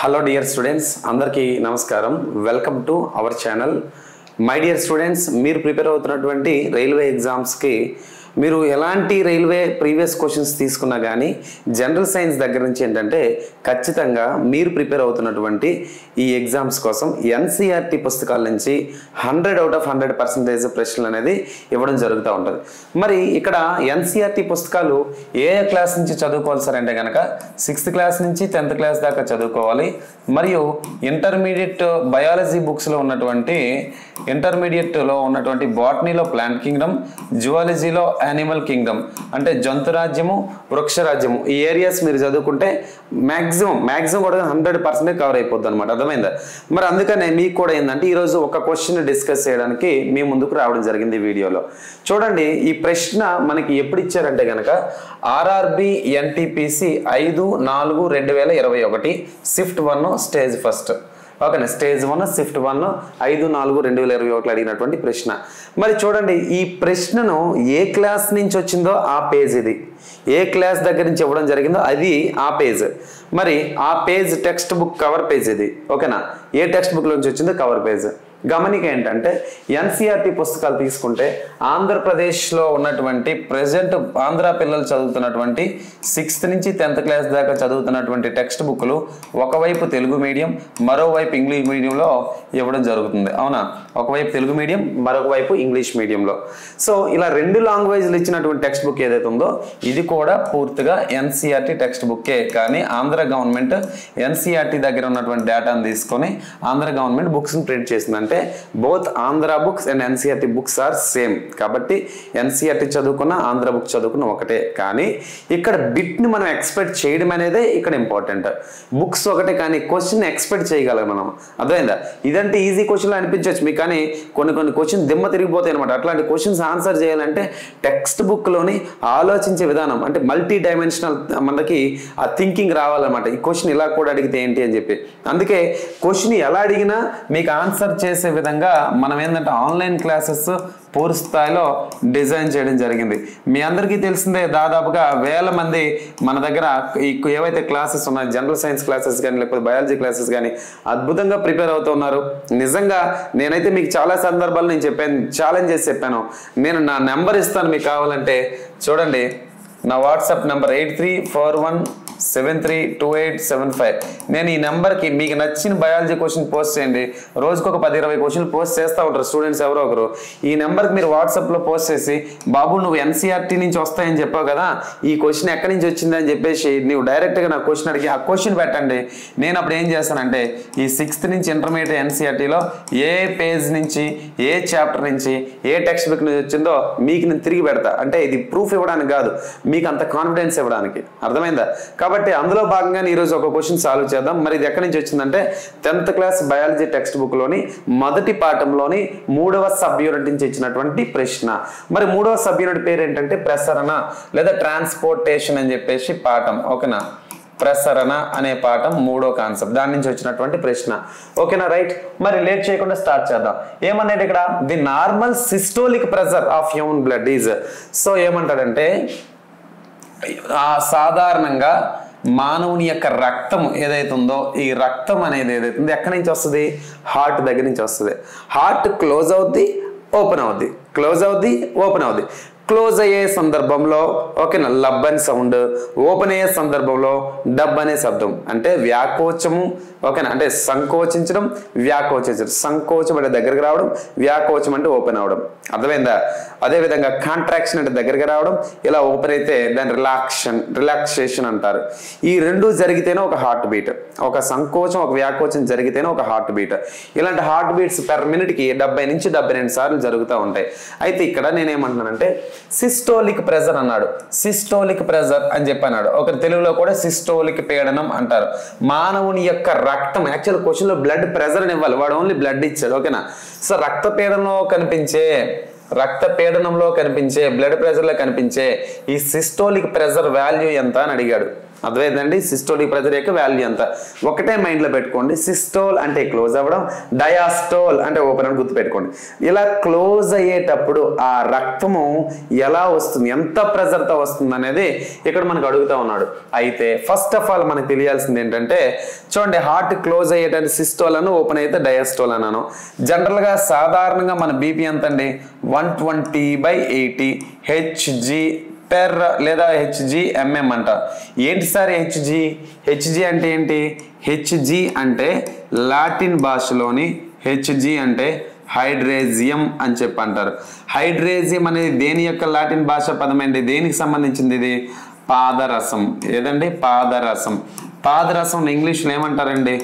Hello dear students, అందరికీ నమస్కారం. Welcome to our channel. My dear students, మీరు prepare అవుతున్నటువంటి రైల్వే ఎగ్జామ్స్కి మీరు ఎలాంటి రైల్వే ప్రీవియస్ క్వశ్చన్స్ తీసుకున్నా కానీ జనరల్ సైన్స్ దగ్గర నుంచి ఏంటంటే ఖచ్చితంగా మీరు ప్రిపేర్ అవుతున్నటువంటి ఈ ఎగ్జామ్స్ కోసం ఎన్సీఆర్టీ పుస్తకాల నుంచి 100/100% ప్రశ్నలు అనేది ఇవ్వడం జరుగుతూ ఉంటుంది. మరి ఇక్కడ ఎన్సీఆర్టీ పుస్తకాలు ఏ క్లాస్ నుంచి చదువుకోవాలి సార్ అంటే కనుక 6th క్లాస్ నుంచి 10th క్లాస్ దాకా చదువుకోవాలి. మరియు ఇంటర్మీడియట్ బయాలజీ బుక్స్లో ఉన్నటువంటి ఇంటర్మీడియట్లో ఉన్నటువంటి బాటనీలో ప్లాంట్ కింగ్డమ్, జువాలజీలో యానిమల్ కింగ్డమ్ అంటే జంతురాజ్యము, వృక్షరాజ్యము, ఈ ఏరియాస్ మీరు చదువుకుంటే మ్యాక్సిమం కూడా 100% కవర్ అయిపోద్ది అనమాట. అర్థమైందా? మరి అందుకనే మీకు కూడా ఏంటంటే ఈరోజు ఒక క్వశ్చన్ డిస్కస్ చేయడానికి మీ ముందుకు రావడం జరిగింది ఈ వీడియోలో. చూడండి, ఈ ప్రశ్న మనకి ఎప్పుడు ఇచ్చారంటే కనుక RRB NTPC 5/4/2021 shift 1 stage first. ఓకేనా, స్టేజ్ 1 షిఫ్ట్ 1 5/4/2021 అడిగినటువంటి ప్రశ్న. మరి చూడండి, ఈ ప్రశ్నను ఏ క్లాస్ నుంచి వచ్చిందో ఆ పేజ్ ఇది, ఏ క్లాస్ దగ్గర నుంచి ఇవ్వడం జరిగిందో అది ఆ పేజ్. మరి ఆ page text book cover page ఇది. ఓకేనా, ఏ టెక్స్ట్ బుక్ నుంచి వచ్చిందో కవర్ పేజ్. గమనిక ఏంటంటే ఎన్సీఆర్టీ పుస్తకాలు తీసుకుంటే ఆంధ్రప్రదేశ్లో ఉన్నటువంటి ప్రజెంట్ ఆంధ్ర పిల్లలు చదువుతున్నటువంటి 6th నుంచి 10th క్లాస్ దాకా చదువుతున్నటువంటి టెక్స్ట్ బుక్లు ఒకవైపు తెలుగు మీడియం, మరోవైపు ఇంగ్లీష్ మీడియంలో ఇవ్వడం జరుగుతుంది. అవునా, ఒకవైపు తెలుగు మీడియం, మరొక వైపు ఇంగ్లీష్ మీడియంలో. సో ఇలా 2 లాంగ్వేజ్లు ఇచ్చినటువంటి టెక్స్ట్ బుక్ ఏదైతే ఉందో ఇది కూడా పూర్తిగా ఎన్సీఆర్టీ టెక్స్ట్ బుక్కే. కానీ ఆంధ్ర గవర్నమెంట్ ఎన్సీఆర్టీ దగ్గర ఉన్నటువంటి డేటాను తీసుకొని ఆంధ్ర గవర్నమెంట్ బుక్స్ని ప్రింట్ చేసింది. Both Andhra books and NCERT books are same. కాబట్టి ఎన్సీఆర్టీ చదువుకున్న ఆంధ్ర బుక్ చదువుకున్న ఒకటే. కానీ ఇక్కడ బిట్ని మనం ఎక్స్పెక్ట్ చేయడం అనేదే ఇక్కడ ఇంపార్టెంట్. బుక్స్ ఒకటే కానీ క్వశ్చన్ ఎక్స్పెక్ట్ చేయగలం మనం. అర్థమైందా? ఇదంటే ఈజీ క్వశ్చన్లు అనిపించవచ్చు మీకు, కానీ కొన్ని క్వశ్చన్ దిమ్మ తిరిగిపోతాయి అనమాట. అట్లాంటి క్వశ్చన్స్ ఆన్సర్ చేయాలంటే టెక్స్ట్ బుక్లోని ఆలోచించే విధానం అంటే మల్టీ డైమెన్షనల్ మనకి ఆ థింకింగ్ రావాలన్నమాట. ఈ క్వశ్చన్ ఇలా కూడా అడిగితే ఏంటి అని చెప్పి. అందుకే క్వశ్చన్ ఎలా అడిగినా మీకు ఆన్సర్ చేసే విధంగా మనం ఏంటంటే ఆన్లైన్ క్లాసెస్ పూర్తి స్థాయిలో డిజైన్ చేయడం జరిగింది. మీ అందరికీ తెలిసిందే, దాదాపుగా 1000 మంది మన దగ్గర ఏవైతే క్లాసెస్ ఉన్నాయో జనరల్ సైన్స్ క్లాసెస్ కానీ లేకపోతే బయాలజీ క్లాసెస్ కానీ అద్భుతంగా ప్రిపేర్ అవుతున్నారు. నిజంగా నేనైతే మీకు చాలా సందర్భాలు నేను చెప్పాను, ఛాలెంజ్ చేసి చెప్పాను. నేను నా నెంబర్ ఇస్తాను, మీకు కావాలంటే చూడండి. నా వాట్సాప్ నెంబర్ 8341732875. నేను ఈ నెంబర్కి మీకు నచ్చిన బయాలజీ క్వశ్చన్ పోస్ట్ చేయండి. రోజుకు ఒక 10-20 క్వశ్చన్లు పోస్ట్ చేస్తూ ఉంటారు స్టూడెంట్స్ ఎవరో ఒకరు. ఈ నెంబర్కి మీరు వాట్సాప్లో పోస్ట్ చేసి, బాబు నువ్వు ఎన్సీఆర్టీ నుంచి వస్తాయని చెప్పావు కదా, ఈ క్వశ్చన్ ఎక్కడి నుంచి వచ్చిందని చెప్పేసి నువ్వు డైరెక్ట్గా నా క్వశ్చన్ అడిగి ఆ క్వశ్చన్ పెట్టండి. నేను అప్పుడు ఏం చేస్తానంటే ఈ 6th నుంచి ఇంటర్మీడియట్ ఎన్సీఆర్టీలో ఏ పేజ్ నుంచి, ఏ చాప్టర్ నుంచి, ఏ టెక్స్ట్ బుక్ నుంచి వచ్చిందో మీకు నేను తిరిగి పెడతా. అంటే ఇది ప్రూఫ్ ఇవ్వడానికి కాదు, మీకు అంత కాన్ఫిడెన్స్ ఇవ్వడానికి. అర్థమైందా? కాబట్టి అందులో భాగంగానే ఈరోజు ఒక క్వశ్చన్ సాల్వ్ చేద్దాం. మరి ఇది ఎక్కడి నుంచి వచ్చిందంటే 10th class biology text book లోని మొదటి పాఠంలోని 3వ సబ్ యూనిట్ నుంచి ఇచ్చినటువంటి ప్రశ్న. మరి 3వ సబ్ యూనిట్ పేరు ఏంటంటే ప్రసరణ లేదా ట్రాన్స్పోర్టేషన్ అని చెప్పేసి పాఠం. ఓకేనా, ప్రసరణ అనే పాఠం 3వ కాన్సెప్ట్, దాని నుంచి వచ్చినటువంటి ప్రశ్న. ఓకేనా, రైట్. మరి లేట్ చేయకుండా స్టార్ట్ చేద్దాం. ఏమన్నాడు ఇక్కడ? The normal systolic pressure of human blood is. So ఏమంటాడంటే సాధారణంగా మానవుని యొక్క రక్తం ఏదైతే ఉందో ఈ రక్తం అనేది ఏదైతే ఉందో ఎక్కడి నుంచి వస్తుంది? హార్ట్ దగ్గర నుంచి వస్తుంది. హార్ట్ క్లోజ్ అవుద్ది, ఓపెన్ అవుద్ది, క్లోజ్ అవుద్ది, ఓపెన్ అవుద్ది. క్లోజ్ అయ్యే సందర్భంలో ఓకేనా లబ్ అని సౌండ్, ఓపెన్ అయ్యే సందర్భంలో డబ్ అనే శబ్దం. అంటే వ్యాకోచము, ఓకేనా, అంటే సంకోచించడం, వ్యాకోచించడం. సంకోచం అంటే దగ్గరికి రావడం, వ్యాకోచం అంటే ఓపెన్ అవడం. అర్థమైందా? అదేవిధంగా కాంట్రాక్షన్ అంటే దగ్గరికి రావడం, ఇలా ఓపెన్ అయితే దాన్ని రిలాక్సేషన్ అంటారు. ఈ రెండు జరిగితేనే ఒక హార్ట్ బీట్. ఒక సంకోచం, ఒక వ్యాకోచం జరిగితేనే ఒక హార్ట్ బీట్. ఇలాంటి హార్ట్ బీట్స్ పెర్ మినిట్కి 70 నుంచి 72 సార్లు జరుగుతూ ఉంటాయి. అయితే ఇక్కడ నేనేమంటున్నానంటే సిస్టోలిక్ ప్రెజర్ అన్నాడు. సిస్టోలిక్ ప్రెజర్ అని చెప్పన్నాడు. ఒక తెలుగులో కూడా సిస్టోలిక్ పీడనం అంటారు. మానవుని యొక్క రక్తం, యాక్చువల్ క్వశ్చన్ లో బ్లడ్ ప్రెజర్ అని ఇవ్వాలి, వాడు ఓన్లీ బ్లడ్ ఇచ్చాడు. ఓకేనా, సో రక్త పీడనంలో కనిపించే బ్లడ్ ప్రెషర్ లో కనిపించే ఈ సిస్టోలిక్ ప్రెషర్ వాల్యూ ఎంత అని అడిగాడు. అర్థమైందండి సిస్టోలిక్ ప్రెజర్ యొక్క వాల్యూ ఎంత ఒకటే మైండ్లో పెట్టుకోండి సిస్టోల్ అంటే క్లోజ్ అవ్వడం డయాస్టోల్ అంటే ఓపెన్ అని గుర్తుపెట్టుకోండి ఇలా క్లోజ్ అయ్యేటప్పుడు ఆ రక్తము ఎలా వస్తుంది ఎంత ప్రెజర్తో వస్తుంది అనేది ఇక్కడ మనకు అడుగుతూ ఉన్నాడు అయితే ఫస్ట్ ఆఫ్ ఆల్ మనకు తెలియాల్సింది ఏంటంటే చూడండి హార్ట్ క్లోజ్ అయ్యేటప్పుడు సిస్టోల్ అని ఓపెన్ అయితే డయాస్టోల్ అన్నాను జనరల్గా సాధారణంగా మన బీపీ ఎంత అండి 120/80 హెచ్జి పెర్ లేదా HgMM అంట ఏంటి సార్ హెచ్జి అంటే ఏంటి హెచ్జి అంటే లాటిన్ భాషలోని హెచ్జి అంటే హైడ్రేజియం అని చెప్పి అంటారు హైడ్రేజియం అనేది దేని యొక్క లాటిన్ భాష పదం అండి దేనికి సంబంధించింది ఇది పాదరసం ఏదండి పాదరసం ఇంగ్లీష్లో ఏమంటారండి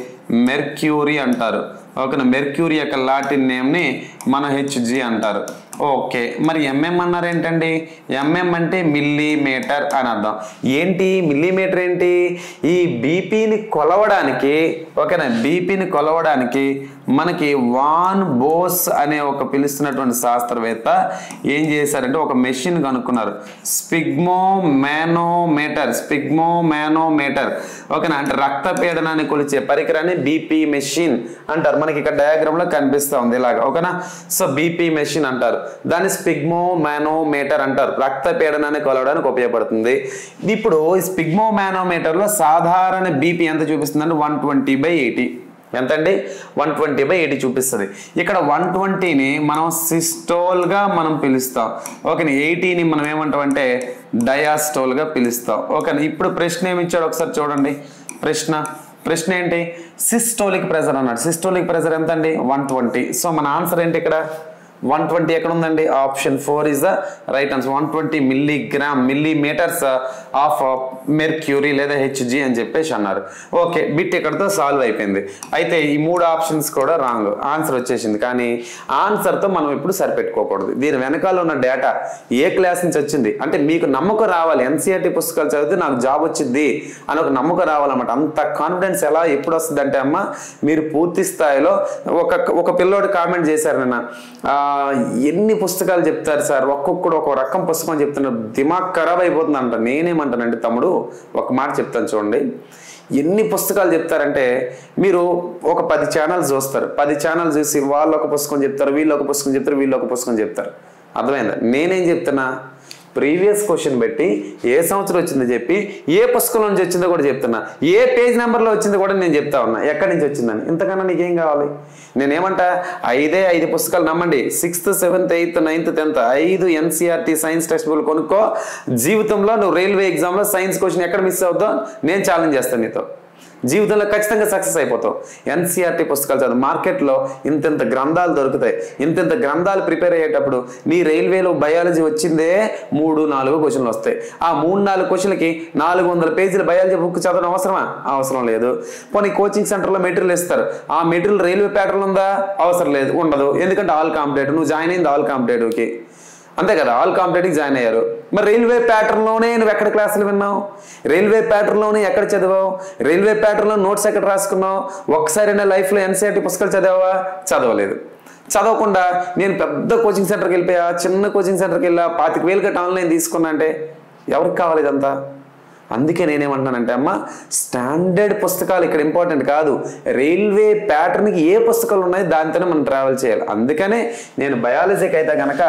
మెర్క్యూరీ అంటారు ఓకేనా మెర్క్యూరీ యొక్క లాటిన్ నేమ్ని మన హెచ్జి అంటారు ఓకే మరి ఎంఎం అన్నారు ఏంటండి ఎంఎం అంటే మిల్లీమీటర్ అని అర్థం ఏంటి మిల్లీమీటర్ ఏంటి ఈ బీపీని కొలవడానికి ఓకేనా బీపీని కొలవడానికి మనకి వాన్ బోస్ అనే ఒక పిలుస్తున్నటువంటి శాస్త్రవేత్త ఏం చేశారంటే ఒక మెషిన్ కనుక్కున్నారు స్పిగ్మోమానోమీటర్ ఓకేనా అంటే రక్త పీడనాన్ని కొలిచే పరికరాన్ని బీపీ మెషిన్ అంటారు మనకి ఇక్కడ డయాగ్రామ్ లో కనిపిస్తా ఉంది ఇలాగా ఓకేనా సో బీపీ మెషిన్ అంటారు దాన్ని స్పిగ్మోమానోమీటర్ అంటారు రక్త పీడనాన్ని కొలవడానికి ఉపయోగపడుతుంది ఇప్పుడు ఈ స్పిగ్మోమానోమీటర్ లో సాధారణ బీపీ ఎంత చూపిస్తుంది అంటే 120/80 ఎంతండి 120/80 చూపిస్తుంది ఇక్కడ 120ని మనం సిస్టోల్ గా మనం పిలుస్తాం ఓకేనా 80ని మనం ఏమంటాం అంటే డయాస్టోల్ గా పిలుస్తాం ఓకేనా ఇప్పుడు ప్రశ్న ఏమి ఇచ్చాడు ఒకసారి చూడండి ప్రశ్న ఏంటి సిస్టోలిక్ ప్రెజర్ అన్నాడు సిస్టోలిక్ ప్రెజర్ ఎంత అండి 120 సో మన ఆన్సర్ ఏంటి ఇక్కడ 120 ఎక్కడ ఉందండి option 4 is the right answer 120 millimetres of mercury లేదా హెచ్జి అని చెప్పేసి అన్నారు ఓకే బిట్ ఇక్కడతో సాల్వ్ అయిపోయింది అయితే ఈ 3 ఆప్షన్స్ కూడా రాంగ్ ఆన్సర్ వచ్చేసింది కానీ ఆన్సర్తో మనం ఇప్పుడు సరిపెట్టుకోకూడదు దీని వెనకాల ఉన్న డేటా ఏ క్లాస్ నుంచి వచ్చింది అంటే మీకు నమ్మకం రావాలి ఎన్సీఆర్టీ పుస్తకాలు చదివితే నాకు జాబ్ వచ్చింది అని ఒక నమ్మకం రావాలన్నమాట అంత కాన్ఫిడెన్స్ ఎలా ఎప్పుడు వస్తుంది అంటే అమ్మ మీరు పూర్తి స్థాయిలో ఒక పిల్లోడు కామెంట్ చేశారు నిన్న ఎన్ని పుస్తకాలు చెప్తారు సార్ ఒక్కొక్కడు ఒక రకం పుస్తకం చెప్తున్నారు దిమాగ్ ఖరాబ్ అయిపోతుంది అంట నేనేమంటానంటే తమ్ముడు ఒక మాట చెప్తాను చూడండి ఎన్ని పుస్తకాలు చెప్తారంటే మీరు ఒక 10 ఛానల్స్ చూస్తారు 10 ఛానల్స్ చూసి వాళ్ళు ఒక పుస్తకం చెప్తారు వీళ్ళు ఒక పుస్తకం చెప్తారు వీళ్ళు ఒక పుస్తకం చెప్తారు అర్థమైందా నేనేం చెప్తున్నా ప్రీవియస్ క్వశ్చన్ పెట్టి ఏ సంవత్సరం వచ్చిందో చెప్పి ఏ పుస్తకం నుంచి వచ్చిందో కూడా చెప్తున్నా ఏ పేజ్ నెంబర్లో వచ్చిందో కూడా నేను చెప్తా ఉన్నా ఎక్కడి నుంచి వచ్చిందని ఇంతకన్నా నీకేం కావాలి నేనేమంటా 5 పుస్తకాలు నమ్మండి 6th 7th 8th 9th 10th 5 NCERT science text book కొనుక్కో జీవితంలో నువ్వు రైల్వే ఎగ్జామ్లో సైన్స్ క్వశ్చన్ ఎక్కడ మిస్ అవుతావు నేను ఛాలెంజ్ చేస్తాను నీతో జీవితంలో ఖచ్చితంగా సక్సెస్ అయిపోతావు ఎన్సీఆర్టీ పుస్తకాలు చదువు మార్కెట్లో ఇంత గ్రంథాలు దొరుకుతాయి ఇంత గ్రంథాలు ప్రిపేర్ అయ్యేటప్పుడు నీ రైల్వేలో బయాలజీ వచ్చిందే 3-4 క్వశ్చన్లు వస్తాయి ఆ 3-4 క్వశ్చన్లకి 400 పేజీల బయాలజీ బుక్ చదవడం అవసరమా అవసరం లేదు పోనీ కోచింగ్ సెంటర్లో మెటీరియల్ ఇస్తారు ఆ మెటీరియల్ రైల్వే ప్యాటర్న్ ఉందా అవసరం లేదు ఉండదు ఎందుకంటే ఆల్ కాంపిటేటివ్ నువ్వు జాయిన్ అయింది ఆల్ కాంపిటేటివ్కి అంతే కదా ఆల్ కాంపిటేటివ్ జాయిన్ అయ్యారు మరి రైల్వే ప్యాటర్న్లోనే నువ్వు ఎక్కడ క్లాసులు విన్నావు రైల్వే ప్యాటర్న్లోనే ఎక్కడ చదివావు రైల్వే ప్యాటర్న్లో నోట్స్ ఎక్కడ రాసుకున్నావు ఒక్కసారైనా లైఫ్లో ఎన్సీఆర్టీ పుస్తకాలు చదివావా చదవలేదు చదవకుండా నేను పెద్ద కోచింగ్ సెంటర్కి వెళ్ళిపోయా చిన్న కోచింగ్ సెంటర్కి వెళ్ళా 25,000 కట్టి ఆన్లైన్ తీసుకున్నా అంటే ఎవరికి కావాలి ఇదంతా అందుకే నేనేమంటున్నానంటే అమ్మ స్టాండర్డ్ పుస్తకాలు ఇక్కడ ఇంపార్టెంట్ కాదు రైల్వే ప్యాటర్న్కి ఏ పుస్తకాలు ఉన్నాయి దాంతోనే మనం ట్రావెల్ చేయాలి అందుకనే నేను బయాలజీకి అయితే కనుక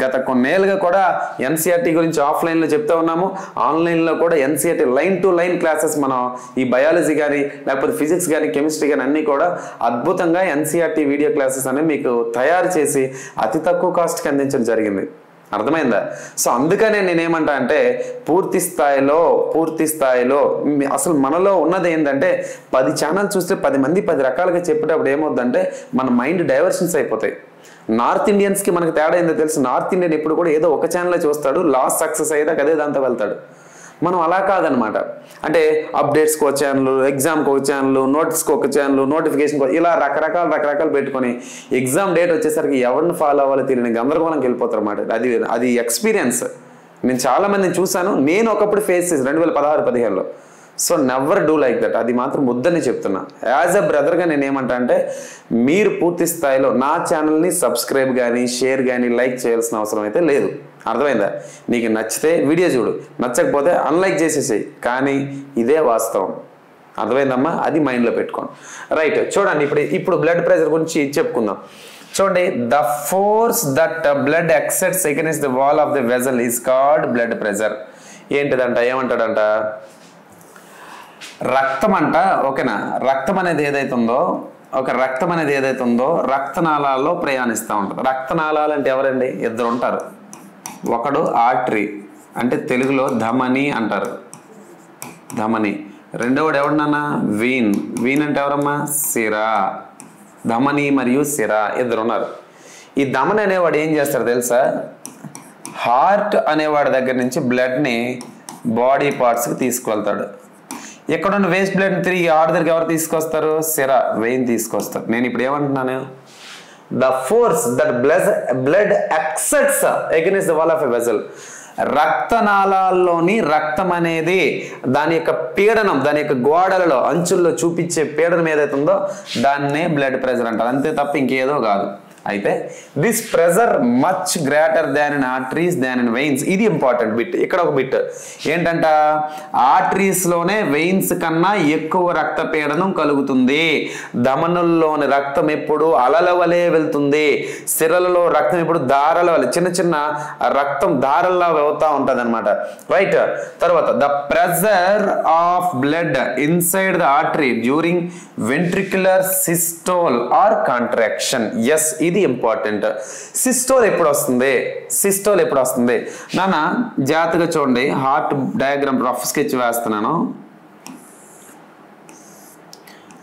గత కొన్నేళ్ళుగా కూడా ఎన్సీఆర్టీ గురించి ఆఫ్లైన్లో చెప్తా ఉన్నాము ఆన్లైన్లో కూడా NCERT line to line classes మనం ఈ బయాలజీ కానీ లేకపోతే ఫిజిక్స్ కానీ కెమిస్ట్రీ కానీ అన్నీ కూడా అద్భుతంగా ఎన్సీఆర్టీ వీడియో క్లాసెస్ అనేవి మీకు తయారు చేసి అతి తక్కువ కాస్ట్కి అందించడం జరిగింది అర్థమైందా సో అందుకనే నేనేమంటా అంటే పూర్తి స్థాయిలో అసలు మనలో ఉన్నది ఏంటంటే 10 ఛానల్ చూస్తే 10 మంది 10 రకాలుగా చెప్పేటప్పుడు ఏమవుతుందంటే మన మైండ్ డైవర్షన్స్ అయిపోతాయి నార్త్ ఇండియన్స్కి మనకు తేడా ఏందో తెలుసు నార్త్ ఇండియన్ ఎప్పుడు కూడా ఏదో ఒక ఛానల్లో చూస్తాడు లాస్ట్ సక్సెస్ అయ్యేదాకా అదే దాంతో వెళ్తాడు మనం అలా కాదనమాట అంటే అప్డేట్స్కి ఒక ఛానల్ ఎగ్జామ్కి ఒక ఛానల్ నోట్స్కి ఒక ఛానల్ నోటిఫికేషన్కి ఇలా రకరకాలు పెట్టుకొని ఎగ్జామ్ డేట్ వచ్చేసరికి ఎవరిని ఫాలో అవ్వాలో తెలియని గందరగోళంకి వెళ్ళిపోతారు అన్నమాట అది ఎక్స్పీరియన్స్ నేను చాలా మందిని చూశాను నేను ఒకప్పుడు ఫేస్ చేసి 2016-15లో so never do like that అది మాత్రం వద్దని చెప్తున్నా యాజ్ అ బ్రదర్గా నేను ఏమంటా అంటే మీరు పూర్తి స్థాయిలో నా ఛానల్ని సబ్స్క్రైబ్ కానీ షేర్ కానీ లైక్ చేయాల్సిన అవసరం అయితే లేదు అర్థమైందా? నీకు నచ్చితే వీడియో చూడు, నచ్చకపోతే అన్లైక్ చేసేసేయి, కానీ ఇదే వాస్తవం. అర్థమైందమ్మా? అది మైండ్లో పెట్టుకోండి. రైట్, చూడండి ఇప్పుడు బ్లడ్ ప్రెషర్ గురించి చెప్పుకుందాం. చూడండి, the force that blood exerts against the wall of the vessel is called blood pressure. ఏంటిదంట? ఏమంటాడంట? రక్తం అంట, ఓకేనా, రక్తం అనేది ఏదైతే ఉందో రక్తనాళాల్లో ప్రయాణిస్తూ ఉంటుంది. రక్తనాళాలు అంటే ఎవరండి? ఇద్దరు ఉంటారు. ఒకడు ఆర్టరీ, అంటే తెలుగులో ధమని అంటారు, ధమని. రెండోవాడు ఎవడన్నా? వీన్. వీన్ అంటే ఎవరమ్మా? సిరా. ధమని మరియు సిరా ఇద్దరు ఉన్నారు. ఈ ధమని అనేవాడు ఏం చేస్తాడు తెలుసా? హార్ట్ అనేవాడి దగ్గర నుంచి బ్లడ్ని బాడీ పార్ట్స్కి తీసుకువెళ్తాడు. ఎక్కడున్న వేస్ట్ బ్లడ్ని తిరిగి హార్ట్ దగ్గరికి ఎవరు తీసుకొస్తారు? సిరా, వెయిన్ తీసుకొస్తారు. నేను ఇప్పుడు ఏమంటున్నాను? The force that blood exerts against the wall of a vessel. రక్తనాళాల్లోని రక్తం అనేది దాని యొక్క పీడనం, దాని యొక్క గోడలలో అంచుల్లో చూపించే పీడనం ఏదైతే ఉందో దాన్నే బ్లడ్ ప్రెషర్ అంటారు. అంతే తప్ప ఇంకేదో కాదు. అయితే this pressure much greater than in arteries than in veins. ఇది ఇంపార్టెంట్ బిట్. ఇక్కడ ఒక బిట్ ఏంటంట? ఆర్టరీస్ లోనే వెయిన్స్ కన్నా ఎక్కువ రక్త పీడనం కలుగుతుంది. ధమనుల్లోని రక్తం ఎప్పుడు అలల వలె వెళ్తుంది. సిరలలో రక్తం ఎప్పుడు దారాల వలె, చిన్న చిన్న రక్తం దారల్లా వెళ్తా ఉంటది అనమాట. రైట్, తర్వాత the pressure of blood inside the artery during ventricular systole or contraction. Yes, ఇది ఇంపార్టెంట్. సిస్టోల్ ఎప్పుడు వస్తుంది? నాన్న జాగ్రత్తగా చూడండి. హార్ట్ డయాగ్రామ్ రఫ్ స్కెచ్ వేస్తున్నాను,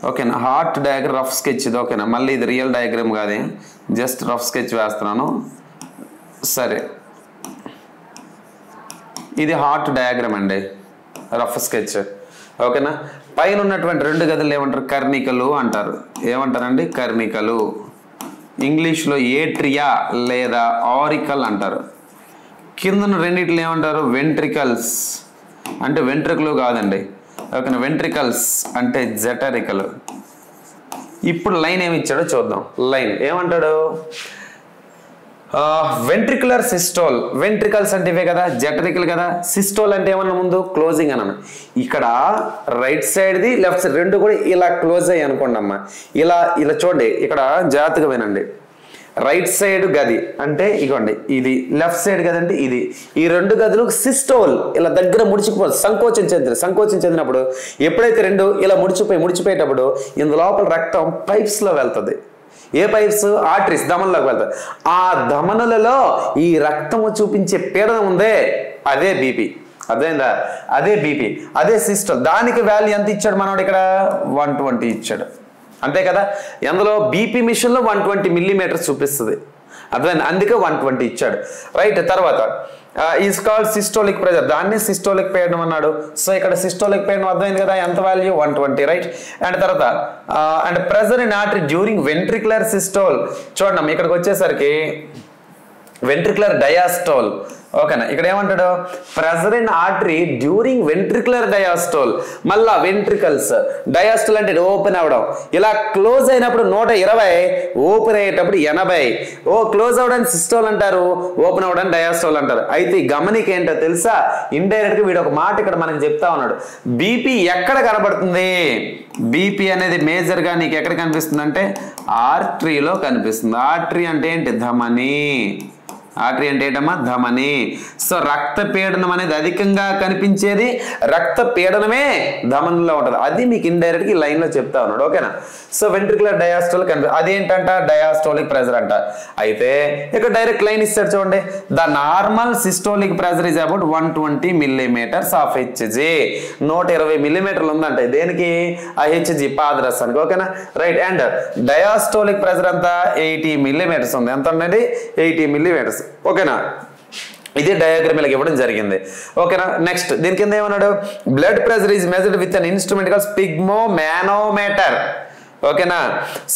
ఓకేనా? హార్ట్ డయాగ్రామ్ రఫ్ స్కెచ్ ఇది, ఓకేనా? మళ్ళీ ఇది రియల్ డయాగ్రామ్ కాదు, జస్ట్ రఫ్ స్కెచ్ వేస్తున్నాను. సరే, ఇది హార్ట్ డయాగ్రామ్ అండి, రఫ్ స్కెచ్, ఓకేనా? పైన ఉన్నటువంటి రెండు గదులు ఏమంటారు? కర్ణికలు అంటారు. ఏమంటారండి? కర్ణికలు. ఇంగ్లీష్లో ఏట్రియా లేదా ఆరికల్ అంటారు. కిందన రెండిట్లు ఏమంటారు? వెంట్రికల్స్. అంటే వెంట్రికలు కాదండి, ఓకేనా? వెంట్రికల్స్ అంటే జఠరికలు. ఇప్పుడు లైన్ ఏమి ఇచ్చాడో చూద్దాం. లైన్ ఏమంటాడు? Ventricular systole. వెంట్రికల్స్ అంటే ఇవే కదా, జఠరికలు కదా. సిస్టోల్ అంటే ఏమన్నా ముందు? క్లోజింగ్ అన్నాను. ఇక్కడ రైట్ సైడ్ది లెఫ్ట్ సైడ్ రెండు కూడా ఇలా క్లోజ్ అయ్యి అనుకోండి అమ్మా. ఇలా చూడండి, ఇక్కడ జాగ్రత్తగా వినండి. రైట్ సైడ్ గది అంటే ఇగోండి, ఇది లెఫ్ట్ సైడ్ గది అంటే ఇది. ఈ రెండు గదులు సిస్టోల్ ఇలా దగ్గర ముడిచిపోతుంది, సంకోచం చెందినప్పుడు ఎప్పుడైతే రెండు ఇలా ముడిచిపోయేటప్పుడు ఇందు లోపల రక్తం పైప్స్ లో వెళ్తుంది. ఏ పైప్స్? ఆర్టరీస్, ధమనులకు వెళ్తాయి. ఆ ధమనులలో ఈ రక్తము చూపించే పీడనం ఉందే, అదే బీపీ. అదేందా? అదే బీపీ, అదే సిస్టోల్. దానికి వాల్యూ ఎంత ఇచ్చాడు మనోడు? ఇక్కడ 120 ఇచ్చాడు, అంతే కదా? ఎందులో? బీపీ మిషన్ లో 120 మిల్లీమీటర్స్ చూపిస్తుంది, అర్థమైంది? అందుకే 120 ఇచ్చాడు. రైట్, తర్వాత ఈజ్ కాల్డ్ సిస్టోలిక్ ప్రెషర్. దాన్ని సిస్టోలిక్ పీడనం అన్నాడు. సో ఇక్కడ సిస్టోలిక్ పీడనం అర్థమైంది కదా, ఎంత వాల్యూ? 120. రైట్, అండ్ తర్వాత and pressure in artery during ventricular systole. చూడండి ఇక్కడికి వచ్చేసరికి వెంట్రికులర్ డయాస్టోల్, ఓకేనా? ఇక్కడ ఏమంటాడు? Pressure in artery during ventricular diastole. మళ్ళా వెంట్రికల్స్, డయాస్టోల్ అంటే ఓపెన్ అవడం. ఇలా క్లోజ్ అయినప్పుడు 120, ఓపెన్ అయ్యేటప్పుడు 80. క్లోజ్ అవడానికి సిస్టోల్ అంటారు, ఓపెన్ అవడానికి డయాస్టోల్ అంటారు. అయితే ఈ గమనిక ఏంటో తెలుసా? ఇండైరెక్ట్ గా వీడు ఒక మాట ఇక్కడ మనకి చెప్తా ఉన్నాడు. బీపీ ఎక్కడ కనబడుతుంది? బీపీ అనేది మేజర్ గా నీకు ఎక్కడ కనిపిస్తుంది అంటే ఆర్టరీలో కనిపిస్తుంది. ఆర్టరీ అంటే ఏంటి? ధమని. ఆర్టరీ అంటే ఏంటమ్మా? ధమని. సో రక్త పీడనం అనేది అధికంగా కనిపించేది రక్త పీడనమే ధమనిలో ఉంటుంది. అది మీకు ఇండైరెక్ట్ గా లైన్ లో చెప్తా ఉన్నాడు, ఓకేనా? సో వెంట్రికులర్ డయాస్టోల్ అదేంటంట? డయాస్టోలిక్ ప్రెషర్ అంట. అయితే ఇక్కడ డైరెక్ట్ లైన్ ఇస్తాడు చూడండి. The normal systolic pressure is about 120 millimetres of Hg. 120 మిల్లీమీటర్లు ఉందంట. దేనికి? ఆ హెచ్జి పాదరసానికి, ఓకేనా? రైట్, అండ్ డయాస్టోలిక్ ప్రెషర్ అంతా 80 మిల్లీమీటర్స్ ఉంది. ఎంత ఉందండి? 80 మిల్లీమీటర్స్, ఓకేనా? ఇది డయాగ్రామ్ ఇలా ఇవ్వడం జరిగింది, ఓకేనా? నెక్స్ట్ దీని కింద ఏమన్నాడు? Blood pressure is measured with an instrument called sphygmomanometer. ఓకేనా.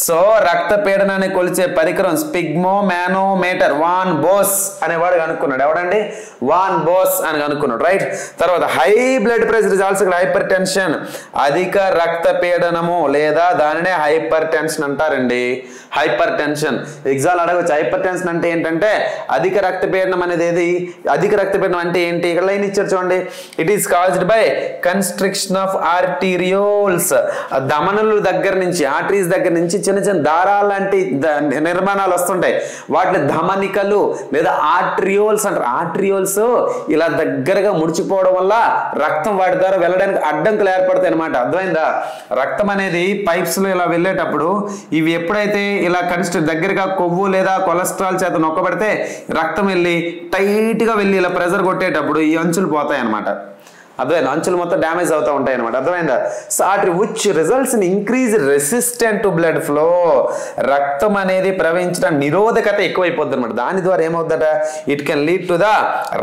సో రక్త పీడనాన్ని కొలిచే పరికరం స్పిగ్మోమానోమీటర్ వాన్ బోస్ అనేవాడు కనుక్కున్నాడు. ఎవడండి? వాన్ బోస్ అని కనుక్కున్నాడు. రైట్. తర్వాత high blood pressure is also hyper tension, అధిక రక్త పీడనము లేదా దానినే హైపర్ టెన్షన్ అంటారండి. హైపర్ టెన్షన్ ఎగ్జామ్ అడగవచ్చు. హైపర్ టెన్షన్ అంటే ఏంటంటే అధిక రక్త పీడనం అనేది ఏది? అధిక రక్త పీడనం అంటే ఏంటి? ఇక్కడ లైన్ ఇచ్చారు చూడండి. It is caused by constriction of arterioles. ధమనుల దగ్గర నుంచి, ఆర్టరీస్ దగ్గర నుంచి చిన్న చిన్న దారాల లాంటి నిర్మాణాలు వస్తుంటాయి. వాటిని ధమనికలు లేదా ఆర్ట్రియోల్స్ అంటారు. ఆర్ట్రియోల్స్ ఇలా దగ్గరగా ముడిచిపోవడం వల్ల రక్తం వాటి ద్వారా వెళ్ళడానికి అడ్డంకులు ఏర్పడతాయి అనమాట. అర్థమైందా? రక్తం అనేది పైప్స్ లో ఇలా వెళ్ళేటప్పుడు ఇవి ఎప్పుడైతే ఇలా దగ్గరగా కొవ్వు లేదా కొలెస్ట్రాల్ చేత నొక్కబడితే రక్తం వెళ్ళి టైట్ గా వెళ్ళి ఇలా ప్రెజర్ కొట్టేటప్పుడు ఈ అంచులు పోతాయి అనమాట. అర్థమైందా? అంచులు మొత్తం డ్యామేజ్ అవుతూ ఉంటాయి అనమాట. అర్థమైందా? సో వాటి which results in increase resistant to blood flow. రక్తం అనేది ప్రవహించడం నిరోధకత ఎక్కువైపోద్ది అనమాట. దాని ద్వారా ఏమవుద్దట? It can lead to the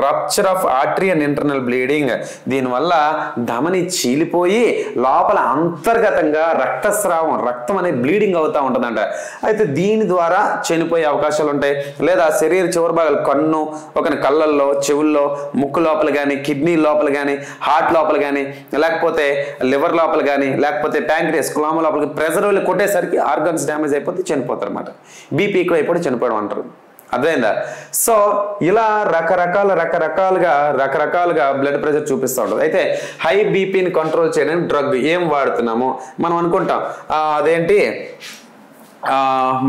rupture of artery and internal bleeding. దీనివల్ల ధమని చీలిపోయి లోపల అంతర్గతంగా రక్తస్రావం, రక్తం అనేది బ్లీడింగ్ అవుతూ ఉంటుందంట. అయితే దీని ద్వారా చనిపోయే అవకాశాలు ఉంటాయి. లేదా శరీర చివరి భాగాలు కన్ను, ఒక కళ్ళల్లో, చెవుల్లో, ముక్కు లోపల కానీ, కిడ్నీ లోపల కానీ, హార్ట్ లోపల కానీ, లేకపోతే లివర్ లోపల కానీ, లేకపోతే ప్యాంక్రియాస్ క్లామ లోపలికి ప్రెజర్ వెళ్ళి కొట్టేసరికి ఆర్గన్స్ డ్యామేజ్ అయిపోతే చనిపోతారు అనమాట. బీపీ ఎక్కువ అయిపోతే చనిపోవడం అంటారు. అర్థమైందా? సో ఇలా రకరకాలుగా బ్లడ్ ప్రెషర్ చూపిస్తూ ఉంటుంది. అయితే హై బీపీని కంట్రోల్ చేయడానికి డ్రగ్ ఏం వాడుతున్నాము మనం అనుకుంటాం. అదేంటి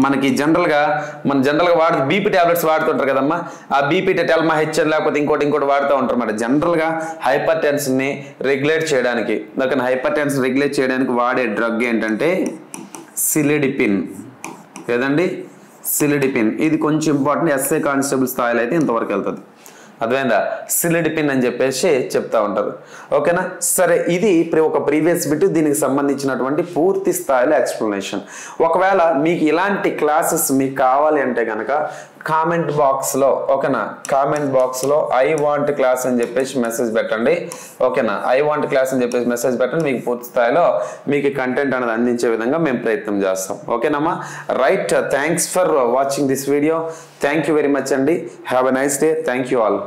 మనకి జనరల్గా వాడు బీపీ టాబ్లెట్స్ వాడుతుంటారు కదమ్మా. ఆ బీపీ టెల్మాహెచ్ఎన్ లేకపోతే ఇంకోటి వాడుతూ ఉంటారు అన్నమాట. జనరల్గా హైపర్ టెన్షన్ని రెగ్యులేట్ చేయడానికి, హైపర్ టెన్షన్ రెగ్యులేట్ చేయడానికి వాడే డ్రగ్ ఏంటంటే సిలిడిపిన్. ఏదండి? సిలిడిపిన్. ఇది కొంచెం ఇంపార్టెంట్. ఎస్ఐ కానిస్టేబుల్ స్థాయిలో అయితే ఇంతవరకు వెళ్తుంది. అర్థమైందా? సిలిడిపిన్ అని చెప్పేసి చెప్తా ఉంటారు. ఓకేనా. సరే, ఇది ఒక ప్రీవియస్ బిట్, దీనికి సంబంధించినటువంటి పూర్తి స్థాయిలో ఎక్స్ప్లెనేషన్. ఒకవేళ మీకు ఇలాంటి క్లాసెస్ మీకు కావాలి అంటే కనుక కామెంట్ బాక్స్లో, ఓకేనా, కామెంట్ బాక్స్లో ఐ వాంట్ క్లాస్ అని చెప్పేసి మెసేజ్ పెట్టండి. ఓకేనా, ఐ వాంట్ క్లాస్ అని చెప్పేసి మెసేజ్ పెట్టండి. మీకు పూర్తి స్థాయిలో మీకు కంటెంట్ అనేది అందించే విధంగా మేము ప్రయత్నం చేస్తాం. ఓకేనమ్మా. Right. Thanks for watching this video. Thank you very much అండి. Have a nice day. Thank you all.